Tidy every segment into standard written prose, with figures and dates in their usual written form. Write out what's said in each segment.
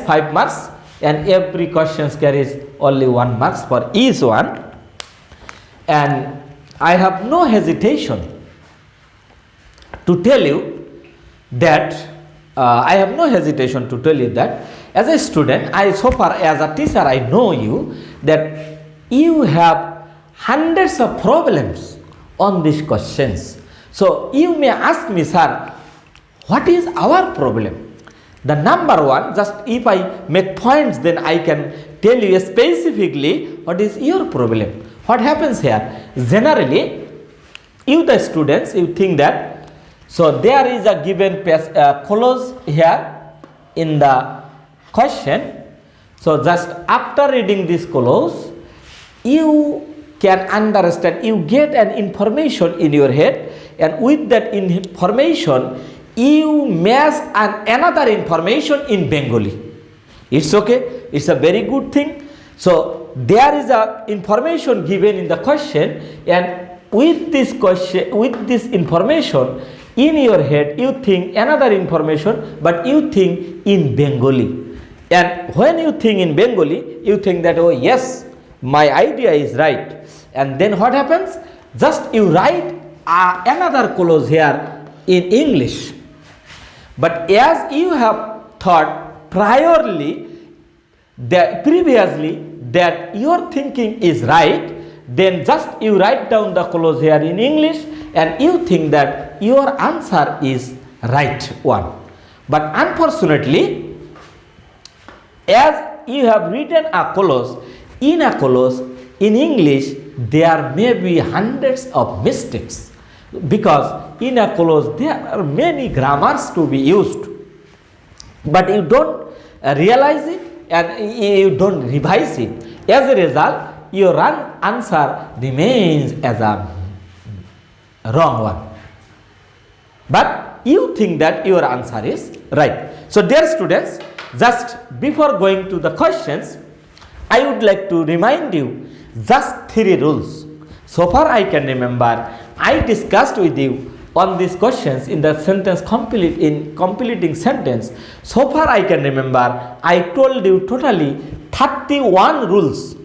5 marks, and every question carries only 1 marks for each one. And I have no hesitation to tell you that as a student, so far as a teacher, I know you that you have hundreds of problems on these questions. So you may ask me, sir, what is our problem? The number one, just if I make points, then I can tell you specifically what is your problem. What happens here? Generally, you the students, you think that, so there is a given clause here in the question. So just after reading this clause, you can understand, you get an information in your head, and with that information, you match another information in Bengali. It's okay, it's a very good thing. So there is a information given in the question, and with this question, with this information in your head, you think another information, but you think in Bengali. And when you think in Bengali, you think that, oh yes, my idea is right. And then what happens? Just you write another clause here in English. But as you have thought previously that your thinking is right, then just you write down the clause here in English, and you think that your answer is right one. But unfortunately, as you have written a clause in English, there may be hundreds of mistakes, because in a clause there are many grammars to be used, but you don't realize it and you don't revise it. As a result, your answer remains as a wrong one, but you think that your answer is right. So dear students, just before going to the questions, I would like to remind you just 3 rules. So far I can remember, I discussed with you on these questions in the sentence completing sentence. So far I can remember, I told you totally 31 rules.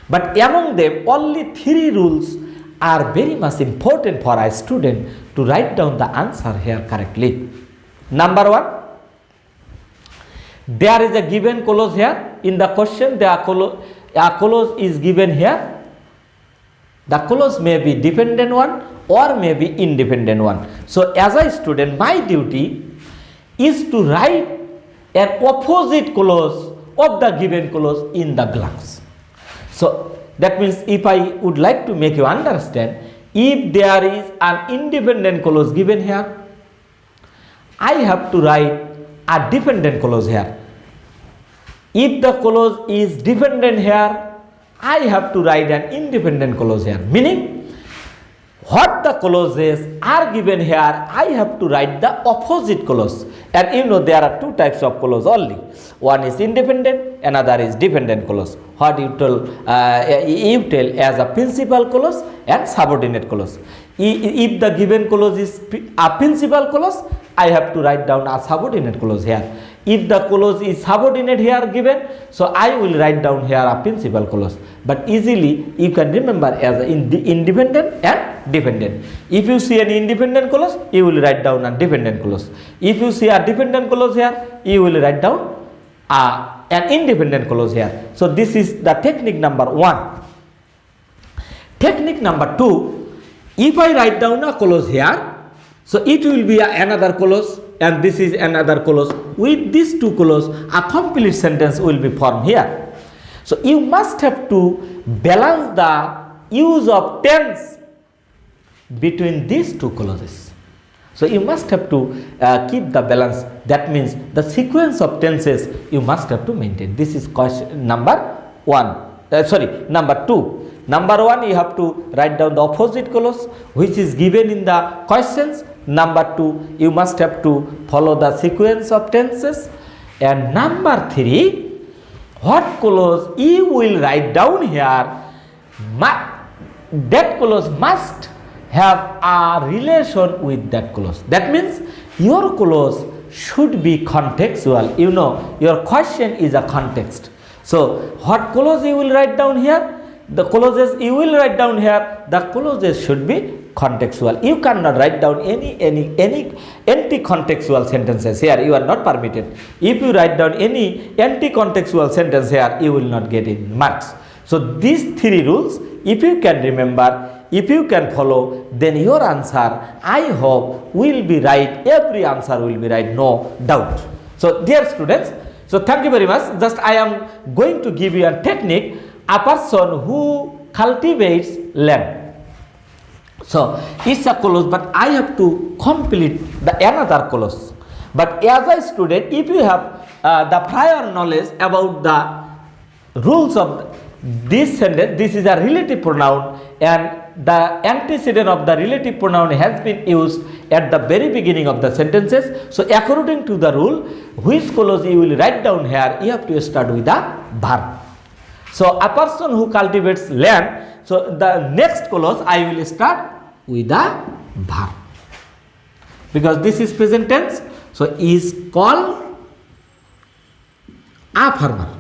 But among them, only 3 rules are very much important for a student to write down the answer here correctly. Number 1, there is a given clause here in the question. A clause is given here. The clause may be dependent one or may be independent one. So as a student, my duty is to write an opposite clause of the given clause in the blanks. So that means, if I would like to make you understand, if there is an independent clause given here, I have to write a dependent clause here. If the clause is dependent here, I have to write an independent clause here. Meaning, what the clauses are given here, I have to write the opposite clause. And you know there are 2 types of clause only. One is independent, another is dependent clause. What you tell as a principal clause and subordinate clause. If the given clause is a principal clause, I have to write down a subordinate clause here. If the clause is subordinate here given, so I will write down here a principal clause. But easily you can remember as independent and dependent. If you see an independent clause, you will write down a dependent clause. If you see a dependent clause here, you will write down an independent clause here. So this is the technique number 1. Technique number 2, if I write down a clause here, so it will be another clause, and this is another clause. With these 2 clauses, a complete sentence will be formed here. So you must have to balance the use of tense between these 2 clauses. So you must have to keep the balance. That means the sequence of tenses you must have to maintain. This is question number 2. Number 1, you have to write down the opposite clause which is given in the questions. Number 2, you must have to follow the sequence of tenses. And number 3, what clause you will write down here, that clause must have a relation with that clause. That means your clause should be contextual. You know, your question is a context. So what clause you will write down here? The clauses you will write down here, the clauses should be contextual. You cannot write down any anti-contextual sentences here. You are not permitted. If you write down any anti-contextual sentence here, you will not get in marks. So these three rules, if you can remember, if you can follow, then your answer, I hope, will be right. Every answer will be right, no doubt. So dear students, so thank you very much. Just I am going to give you a technique. A person who cultivates land. So it's a clause, but I have to complete the another clause. But as a student, if you have the prior knowledge about the rules of this sentence, this is a relative pronoun, and the antecedent of the relative pronoun has been used at the very beginning of the sentences. So according to the rule, which clause you will write down here, you have to start with the verb. So a person who cultivates land, so the next clause I will start with the verb, because this is present tense. So is called a farmer.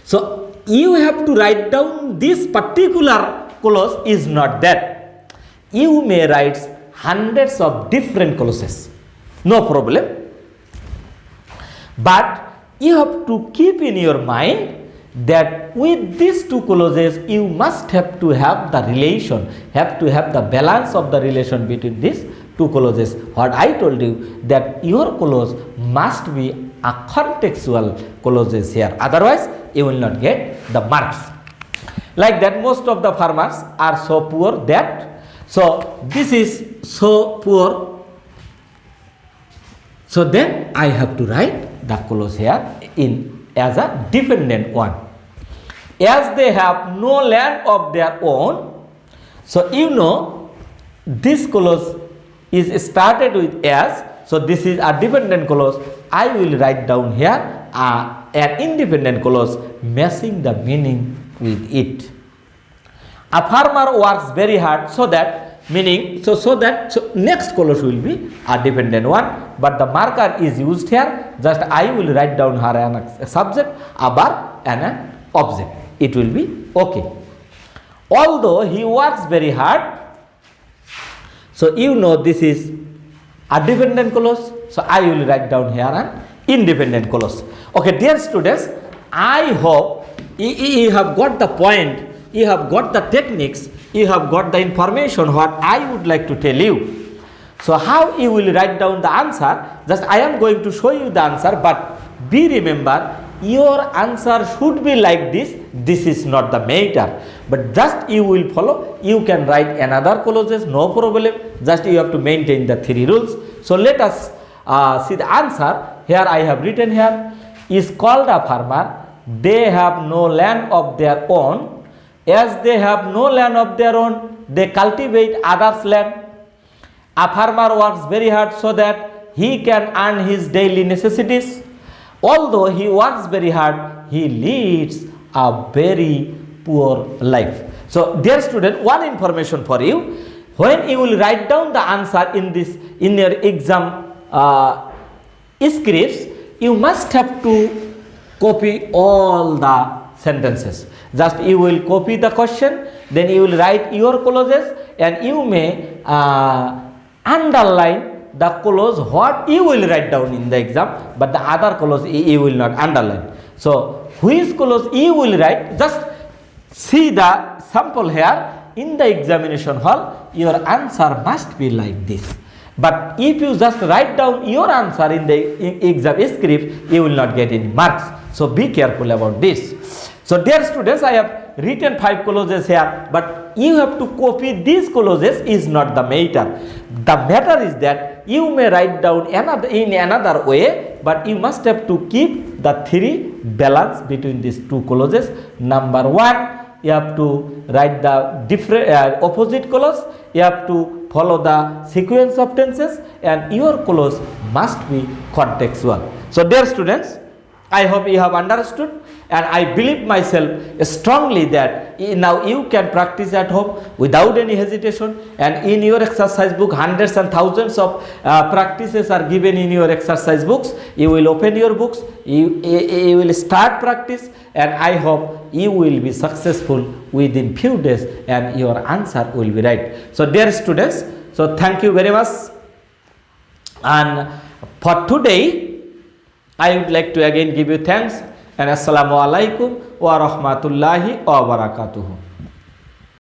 So you have to write down this particular clause is not that. You may write hundreds of different clauses, no problem. But you have to keep in your mind that with these two clauses you must have to have the relation, have to have the balance of the relation between these two clauses. What I told you, that your clause must be a contextual clauses here, otherwise you will not get the marks. Like that, most of the farmers are so poor that, so this is so poor, so then I have to write the clause here in as a dependent one. As they have no land of their own, so you know this clause is started with as, so this is a dependent clause. I will write down here an independent clause matching the meaning with it. A farmer works very hard, so that meaning, so next clause will be a dependent one, but the marker is used here. Just I will write down here a subject, a verb and an object. It will be okay. Although he works very hard, so you know this is a dependent clause, so I will write down here an independent clause. Okay, dear students, I hope you have got the point, you have got the techniques, you have got the information what I would like to tell you. So how you will write down the answer, just I am going to show you the answer, but be remember, your answer should be like this. This is not the matter, but just you will follow. You can write another clauses, no problem. Just you have to maintain the three rules. So let us see the answer. Here I have written here, is called a farmer. They have no land of their own. As they have no land of their own, they cultivate others' land. A farmer works very hard so that he can earn his daily necessities. Although he works very hard, he leads a very poor life. So dear student, one information for you, when you will write down the answer in your exam scripts, you must have to copy all the sentences. Just you will copy the question, then you will write your clauses, and you may underline the clause what you will write down in the exam, but the other clause you will not underline. So which clause you will write, just see the sample here in the examination hall. Your answer must be like this. But if you just write down your answer in the exam script, you will not get any marks. So be careful about this. So dear students, I have written 5 clauses here, but you have to copy these clauses is not the matter. The matter is that you may write down in another way, but you must have to keep the three balance between these two clauses. Number 1, you have to write the different opposite clause. You have to follow the sequence of tenses, and your clause must be contextual. So dear students, I hope you have understood, and I believe myself strongly that now you can practice at home without any hesitation. And in your exercise book, hundreds and thousands of practices are given in your exercise books. You will open your books, you will start practice, and I hope you will be successful within few days, and your answer will be right. So dear students, so thank you very much. And for today, I would like to again give you thanks, and assalamu alaikum wa rahmatullahi wa barakatuhu.